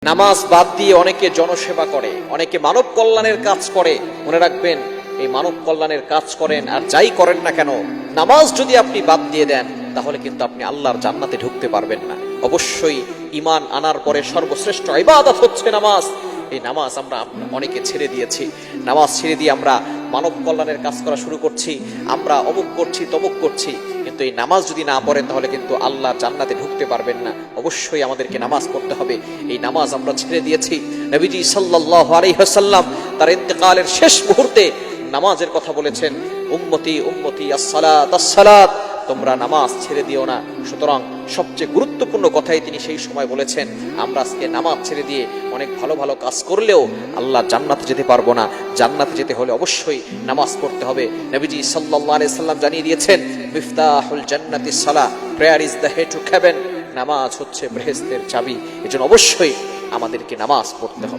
নামাজ বাদ দিয়ে অনেকে জনসেবা করে, অনেকে মানব কল্যাণের কাজ করে। মনে রাখবেন, এই মানব কল্যাণের কাজ করেন আর যাই করেন না কেন, নামাজ যদি আপনি বাদ দিয়ে দেন তাহলে কিন্তু আপনি আল্লাহর জান্নাতে ঢুকতে পারবেন না। অবশ্যই ঈমান আনার পরে সর্বশ্রেষ্ঠ ইবাদত হচ্ছে নামাজ। এই নামাজ আমরা অনেকে ছেড়ে দিয়েছি। নামাজ ছেড়ে দিয়ে আমরা মানব কল্যাণের কাজ করা শুরু করছি, আমরা অমুক করছি তমুক করছি। কিন্তু এই নামাজ যদি না পড়েন তাহলে কিন্তু আল্লাহর জান্নাতে ঢুকতে পারবেন না। অবশ্যই আমাদেরকে নামাজ পড়তে হবে। এই নামাজ আমরা ছেড়ে দিয়েছি। নবীজি সাল্লাল্লাহু আলাইহি ওয়াসাল্লাম তার ইন্তেকালের শেষ মুহূর্তে নামাজের কথা বলেছেন, উম্মতি উম্মতি আস-সালাত আস-সালাত, তোমরা নামাজ ছেড়ে দিও না। সুতরাং সবচেয়ে গুরুত্বপূর্ণ কথাই তিনি সেই সময় বলেছেন। আমরা আজকে নামাজ ছেড়ে দিয়ে অনেক ভালো ভালো কাজ করলেও আল্লাহ জান্নাতে যেতে পারবো না। জান্নাতে যেতে হলে অবশ্যই নামাজ পড়তে হবে। নবীজি সাল্লাল্লাহু আলাইহি সাল্লাম জানিয়ে দিয়েছেন, মিফতাহুল জান্নাতিস সালাহ, prayer is the key to heaven. নামাজ হচ্ছে বেহেশতের চাবি। এজন্য অবশ্যই আমাদেরকে নামাজ পড়তে হবে।